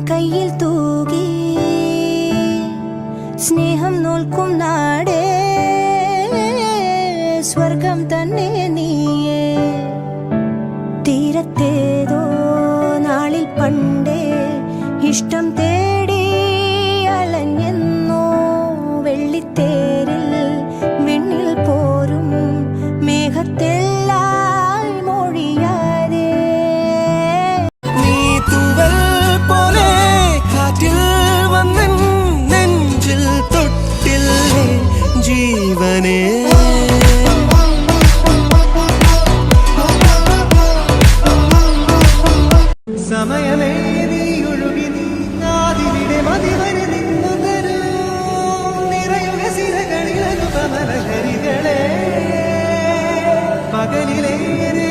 കയ്യിൽ തൂകി സ്നേഹം നോൽക്കും നാടേ സ്വർഗം തന്നെ നീയേ തീരത്തേതോ നാളിൽ പണ്ടേ ഇഷ്ടം തേടി അലഞ്ഞെന്നോ വെള്ളിത്തേരിൽ വിണ്ണിൽ പോരും മേഘത്തെല്ലാം മൊഴിയാതെ നീ തൂവൽ പോലെ കാറ്റിൽ വന്ന് നെഞ്ചിൽ തൊട്ടില്ലേ ജീവനേ സമയമേ നീ ഒഴുകി നീതിവിടെ മതിവരെ നിന്നു തരൂ നിറയുക സിരകളിൽ അനുപമലഹരികളെ പകലിലേറെ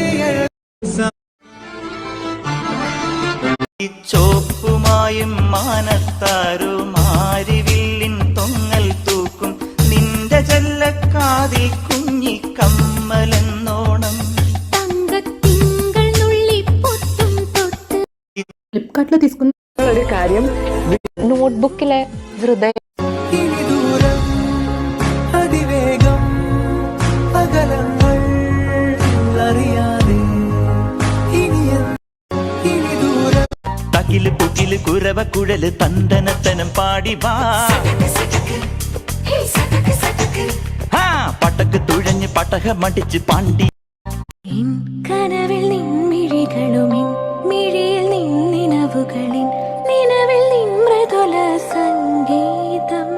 ചോപ്പുമായും മാനത്താരും ആരിവില്ലിൻ തൊങ്ങൽ തൂക്കും നിന്റെ ചെല്ലക്കാതിൽ കുഞ്ഞി കമ്മലെന്നോണം ഫ്ലിപ്കാർട്ടിൽ తీసుకున్న ഒരു കാര്യം നോട്ട്ബുക്കിലെ ഹൃദയം ഇനി ദൂരം അതിവേഗം അകലങ്ങൾ അറിയാതെ ഇനി ദൂരം തകില് പുകില് കുരവ കുഴല് തന്തനത്തനം പാടി വാ പട്ടക്ക് തുഴഞ്ഞ് പട്ടകമടിച്ച് പാണ്ടി കനവിൽ നിൻമിഴികളുമിൻ മിഴിയിൽ നിന്നിനവുകളിൻ നിലവിൽ നിൻ മൃദുല സംഗീതം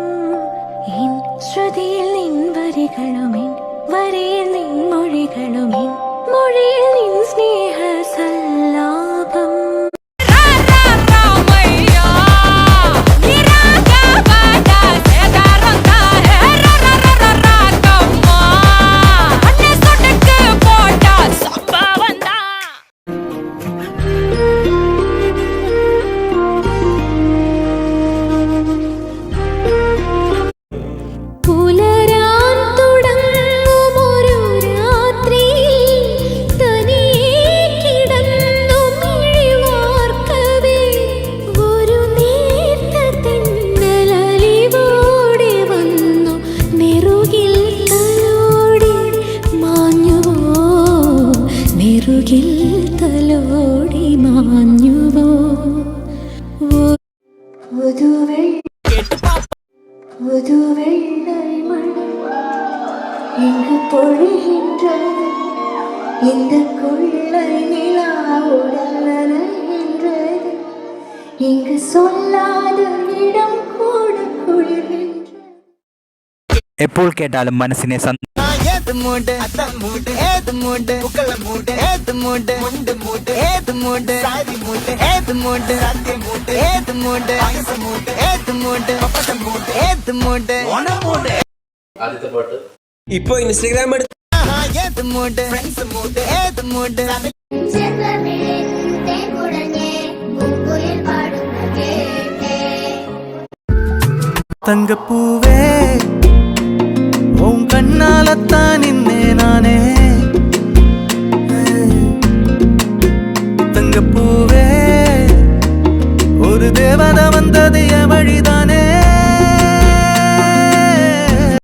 ഇൻ ശ്രുതിയിൽ നിൻ വരികളുമിൻ വരിയിൽ നിൻ മൊഴികളുമിൻ മൊഴിയിൽ നിൻ സ്നേഹ സല്ലാപം തലോടി മാഞ്ഞുവോ இங்கு பொழிகின்றது இந்த கொள்ளை நிலா உடல் நனைகின்றது இங்கு சொல்லாத இடம் கூட குளிர்கின்றது എപ്പോൾ കേട്ടാലും മനസ്സിനെ മൂട് മൂട് ഏത് മൂട് പൂക്കള മൂട് ഏത് മൂട് മുണ്ട് മൂട് ഏത് മൂട് സാരി മൂട് ഏത് മൂട് സത്യ മൂട് ഏത് മൂട് ആയുസ മൂട് ഏത് മൂട് പപ്പട മൂട് ഏത് മൂട് ഓണ മൂട് ആദ്യത്തെ പാട്ട് ഇപ്പോ ഇൻസ്റ്റാഗ്രാം എടുത്ത് ഏത് മൂട് ഫ്രണ്ട്സ് മൂട് ഏത് മൂട് തങ്കപ്പൂവേ உன் கண்ணாலத்தான் இந்த